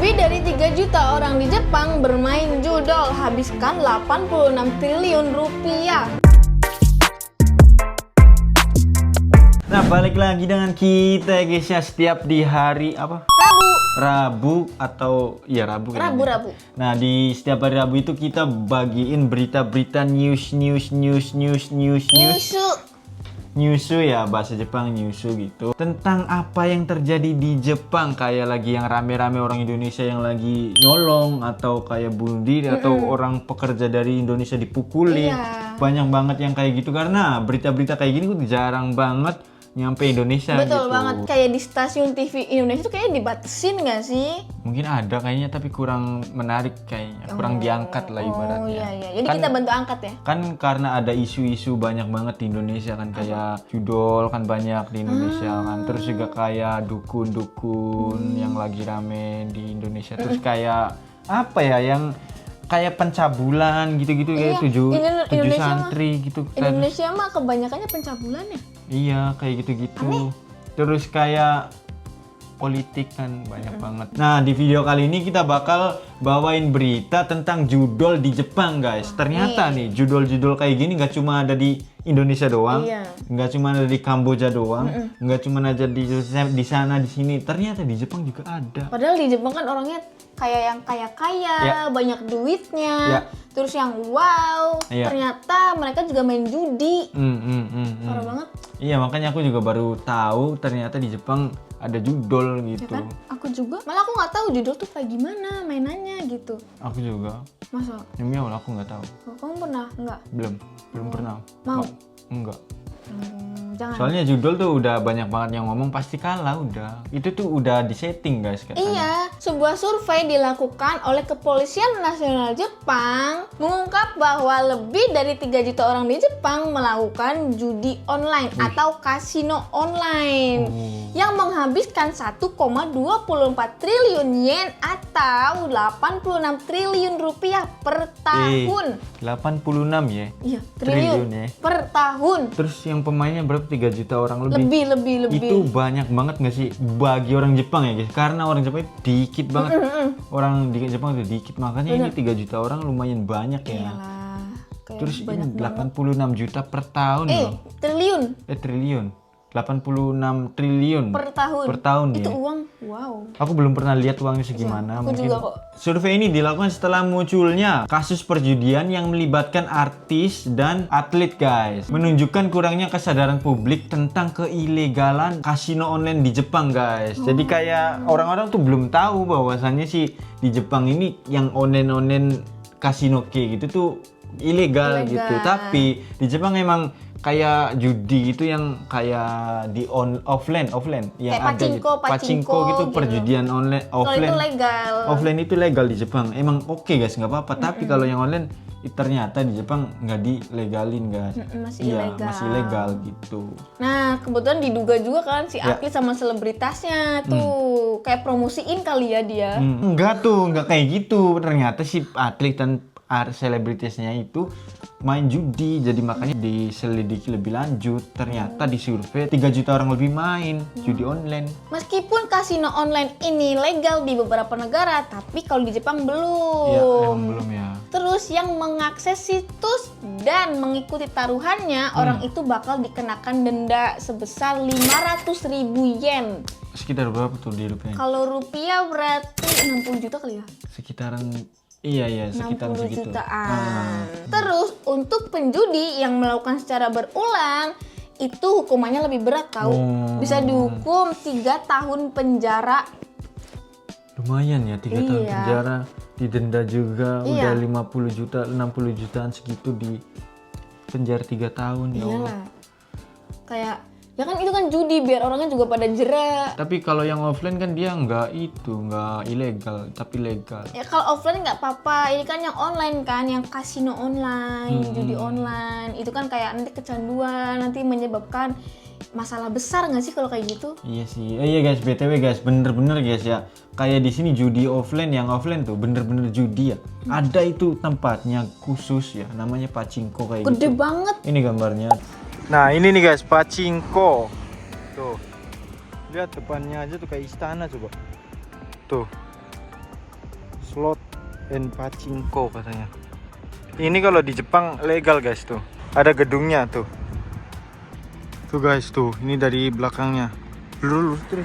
Lebih dari 3 juta orang di Jepang bermain judol, habiskan 86 triliun rupiah. Nah, balik lagi dengan kita ya guys ya, setiap di hari apa? Rabu atau ya Rabu kan? Rabu. Nah, di setiap hari Rabu itu kita bagiin berita-berita news Nyusu ya, bahasa Jepang nyusu gitu, tentang apa yang terjadi di Jepang, kayak lagi yang rame-rame orang Indonesia yang lagi nyolong atau kayak bunuh diri atau orang pekerja dari Indonesia dipukuli. Iya. Banyak banget yang kayak gitu karena berita-berita kayak gini tuh jarang banget nyampe Indonesia. Betul gitu. banget, kayak di stasiun TV Indonesia tuh kayaknya dibatasin nggak sih? Mungkin ada kayaknya tapi kurang menarik kayaknya, kurang diangkat lah ibaratnya. Oh iya, jadi Kan- kita bantu angkat ya? Kan karena ada isu-isu banyak banget di Indonesia kan, kayak judol kan banyak di Indonesia kan, terus juga kayak dukun-dukun yang lagi rame di Indonesia, terus kayak apa ya, yang kayak pencabulan gitu-gitu, kayak tujuh Indonesia santri gitu. Indonesia mah kebanyakannya pencabulan ya? Iya, kayak gitu-gitu. Terus kayak politik kan banyak banget. Nah, di video kali ini kita bakal bawain berita tentang judol di Jepang, guys. Ternyata nih, judol-judol kayak gini nggak cuma ada di Indonesia doang, nggak cuma ada di Kamboja doang, nggak cuma aja di sana di sini. Ternyata di Jepang juga ada. Padahal di Jepang kan orangnya kayak yang kaya-kaya, banyak duitnya, terus yang wow, ternyata mereka juga main judi. Parah banget. Iya, makanya aku juga baru tahu ternyata di Jepang ada judol gitu. Ya kan? Aku juga. Malah aku nggak tahu judol tuh kayak gimana mainannya gitu. Aku juga. Masa? Demi Allah aku nggak tahu. Oh, kamu pernah nggak? Belum pernah. Mau? Enggak. Jangan. Soalnya judol tuh udah banyak banget yang ngomong pasti kalah udah. Itu tuh udah disetting guys katanya. Iya, sebuah survei dilakukan oleh Kepolisian Nasional Jepang mengungkap bahwa lebih dari 3 juta orang di Jepang melakukan judi online atau kasino online yang menghabiskan 1,24 triliun yen atau 86 triliun rupiah per tahun. 86 ya? Iya, Triliun ya. per tahun. Terus yang pemainnya berapa? 3 juta orang lebih. Lebih. Itu banyak banget nggak sih bagi orang Jepang ya guys? Karena orang Jepang itu dikit banget. Orang di Jepang itu dikit, makanya ini 3 juta orang lumayan banyak ya. Iyalah, kayak Terus banyak ini 86 juta per tahun loh. triliun Triliun. 86 triliun per tahun. Per tahun itu ya. uang, wow. Aku belum pernah lihat uangnya segimana. Aku Mungkin juga kok. survei ini dilakukan setelah munculnya kasus perjudian yang melibatkan artis dan atlet guys, menunjukkan kurangnya kesadaran publik tentang keilegalan kasino online di Jepang guys. Jadi kayak orang-orang tuh belum tahu bahwasannya sih di Jepang ini yang online kasino kayak gitu tuh ilegal gitu. Tapi di Jepang emang kayak judi itu yang kayak di offline yang kayak ada pachinko gitu, perjudian online offline. Kalau itu legal. Offline itu legal di Jepang. Emang oke guys, nggak apa-apa. Tapi kalau yang online ternyata di Jepang nggak dilegalin guys. Masih ilegal. Masih legal gitu. Nah, kebetulan diduga juga kan si atlet sama selebritasnya tuh kayak promosiin kali ya dia. Enggak kayak gitu. Ternyata si atlet dan selebritasnya itu main judi, jadi makanya diselidiki lebih lanjut. Ternyata di survei 3 juta orang lebih main judi online. Meskipun kasino online ini legal di beberapa negara, tapi kalau di Jepang belum. Ya, emang belum ya. Terus yang mengakses situs dan mengikuti taruhannya, orang itu bakal dikenakan denda sebesar 500.000 yen. Sekitar berapa tuh di rupiah? Kalau rupiah berarti 60 juta kali ya? Sekitaran Iya, sekitar 60 segitu. jutaan. Terus untuk penjudi yang melakukan secara berulang itu hukumannya lebih berat tahu. Bisa dihukum 3 tahun penjara. Lumayan ya, 3 tahun penjara, didenda juga udah 50 juta, 60 jutaan segitu di penjara 3 tahun ya Allah. Kayak ya kan itu kan judi, biar orangnya juga pada jera. Tapi kalau yang offline kan dia nggak ilegal, tapi legal. Ya kalau offline nggak apa-apa, ini kan yang online kan, yang kasino online, judi online, itu kan kayak nanti kecanduan, nanti menyebabkan masalah besar nggak sih kalau kayak gitu? Iya sih. Iya guys, BTW guys, bener-bener guys ya. Kayak di sini judi offline, yang offline tuh bener-bener judi ya. Ada itu tempatnya khusus ya, namanya pachinko kayak Gede gitu. banget. Ini gambarnya. Nah ini nih guys, pachinko. Tuh, lihat depannya aja tuh kayak istana coba. Tuh, slot and pachinko katanya. Ini kalau di Jepang legal guys tuh. Ada gedungnya tuh. Tuh guys tuh, ini dari belakangnya. Lurus terus.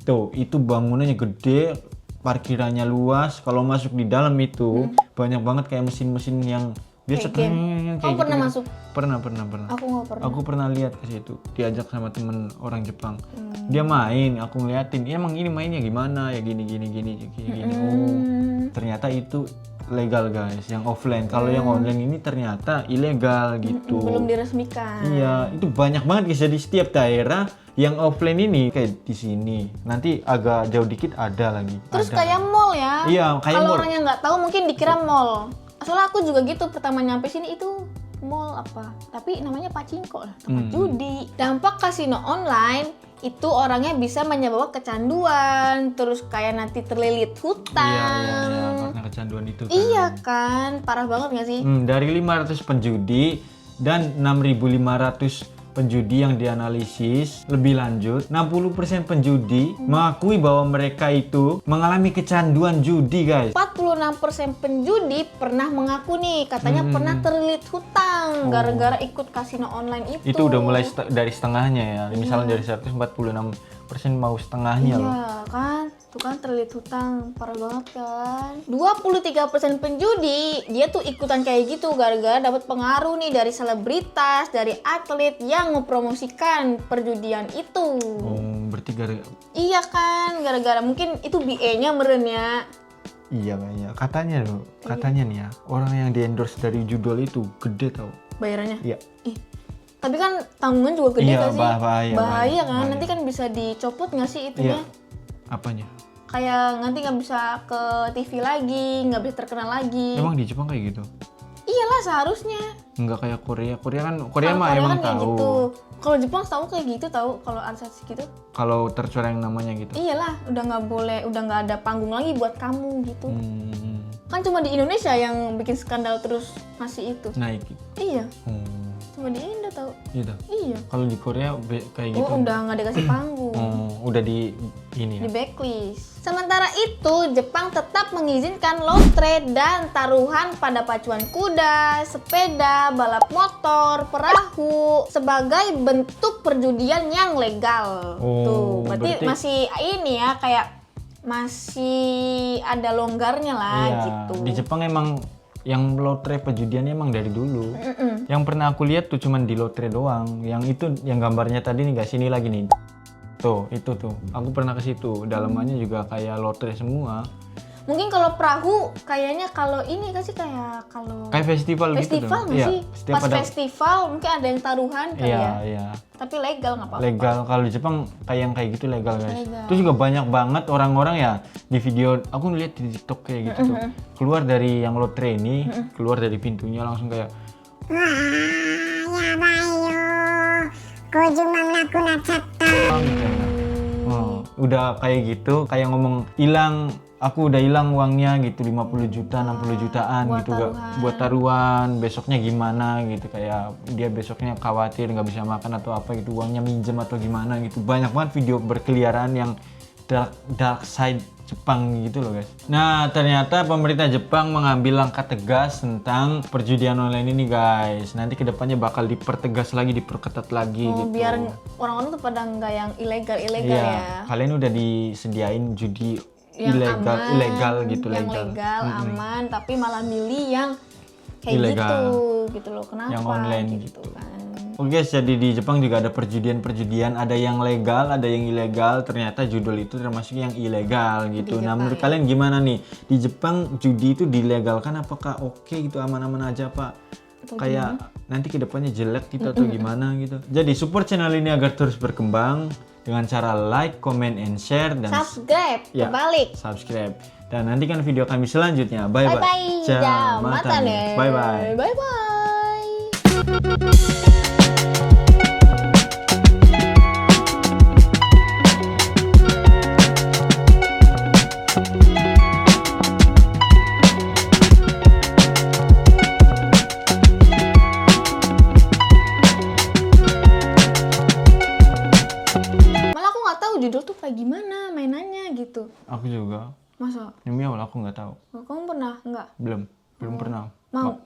Tuh, itu bangunannya gede, parkirannya luas. Kalau masuk di dalam itu banyak banget kayak mesin-mesin yang biasa Kayak kamu pernah masuk? Pernah. Aku nggak pernah. Aku pernah lihat ke situ, diajak sama temen orang Jepang. Dia main, aku ngeliatin, emang ini mainnya gimana ya gini. Oh, ternyata itu legal guys, yang offline. Kalau yang online ini ternyata ilegal gitu. Belum diresmikan. Iya, itu banyak banget guys. Jadi setiap daerah yang offline ini kayak di sini. Nanti agak jauh dikit ada lagi. Terus Ada. kayak mall ya. Iya, kayak Kalau mall. orang yang nggak tahu mungkin dikira mall. Soalnya aku juga gitu, pertama nyampe sini itu mall apa? Tapi namanya pachinko lah, tempat judi. Dampak kasino online itu orangnya bisa menyebabkan kecanduan, terus kayak nanti terlilit hutang. Iya, karena kecanduan itu kan. Iya kan, parah banget nggak sih? Dari 500 penjudi dan 6.500 penjudi yang dianalisis lebih lanjut, 60% penjudi mengakui bahwa mereka itu mengalami kecanduan judi guys. 46% penjudi pernah mengaku nih, katanya pernah terlilit hutang gara-gara ikut kasino online itu. Itu udah mulai dari setengahnya ya. Misalnya dari 146% mau setengahnya loh. Iya kan, tuh kan terlilit hutang, parah banget kan. 23% penjudi dia tuh ikutan kayak gitu gara-gara dapat pengaruh nih dari selebritas, dari atlet yang mempromosikan perjudian itu. Oh, berarti Iya kan, gara-gara mungkin itu BA-nya meren ya. iya kayaknya. Katanya nih ya, orang yang di endorse dari judul itu gede tau. Bayarannya. Iya. Tapi kan tanggungan juga gede Iya, gak sih? bahaya kan, bahaya. nanti kan bisa dicopot nggak sih Iya. itunya? Apanya? Kayak nanti nggak bisa ke TV lagi, nggak bisa terkenal lagi. Emang di Jepang kayak gitu? Iyalah seharusnya. Enggak kayak Korea. Korea Kalau mah Korea emang kan kayak tahu. gitu. Kalau Jepang tahu kayak gitu tahu kalau artis gitu. Kalau tercoreng namanya gitu. Iyalah, udah nggak boleh, udah nggak ada panggung lagi buat kamu gitu. Kan cuma di Indonesia yang bikin skandal terus masih itu. Naik. Iya, cuma di Indo tahu. Gitu. Iya. Kalau di Korea kayak gitu. Oh, udah nggak dikasih panggung. Udah di ini Di ya. backlist. Sementara itu, Jepang tetap mengizinkan lotre dan taruhan pada pacuan kuda, sepeda, balap motor, perahu sebagai bentuk perjudian yang legal. Oh, Tuh, berarti berarti- masih ini ya kayak masih ada longgarnya lah Iya, gitu. di Jepang emang yang lotre perjudiannya emang dari dulu. Yang pernah aku lihat tuh cuman di lotre doang. Yang itu yang gambarnya tadi nih guys, ini lagi nih. Tuh, itu tuh. Aku pernah ke situ. Dalamannya juga kayak lotre semua. Mungkin kalau perahu kayaknya kalau ini kan sih kayak kalau Kayak festival gitu festival dong. nggak Iya, sih? setiap Pas ada festival mungkin ada yang taruhan kali Iya, ya. iya. Tapi legal nggak apa-apa. Legal. Kalau di Jepang kayak yang kayak gitu legal guys. Legal. Terus juga banyak banget orang-orang ya di video aku ngeliat di TikTok kayak gitu tuh. Keluar dari yang lotre ini, keluar dari pintunya langsung kayak udah kayak gitu, kayak ngomong hilang, aku udah hilang uangnya gitu 50 juta, 60 jutaan buat gitu gak, taruhan. buat taruhan, besoknya gimana gitu, kayak dia besoknya khawatir nggak bisa makan atau apa gitu, uangnya minjem atau gimana gitu. Banyak banget video berkeliaran yang dark side Jepang gitu loh guys. Nah ternyata pemerintah Jepang mengambil langkah tegas tentang perjudian online ini guys. Nanti kedepannya bakal dipertegas lagi, diperketat lagi Oh, gitu. biar orang-orang tuh pada nggak yang ilegal Iya, ya. kalian udah disediain judi Yang ilegal, aman, ilegal gitu, yang legal. legal, aman, tapi malah milih yang kayak Ilegal. gitu loh. Kenapa? Yang online gitu. kan. Oke guys, jadi di Jepang juga ada perjudian-perjudian, ada yang legal, ada yang ilegal. Ternyata judul itu termasuk yang ilegal gitu. Di Nah, Jepang, menurut ya. kalian gimana nih? Di Jepang judi itu dilegalkan apakah oke gitu, aman-aman aja Pak? Atau Kayak nanti kedepannya jelek gitu atau gimana gitu. Jadi support channel ini agar terus berkembang dengan cara like, comment, and share dan Subscribe, Ya. kebalik. subscribe. Dan nantikan video kami selanjutnya. Bye bye. Bye-bye. Jamatane. Bye bye. Bye-bye. Malah aku nggak tahu judul tuh kayak gimana mainannya gitu. Aku juga. Masa? Demi Allah aku nggak tahu. Kamu pernah? Enggak? Belum pernah. Mau?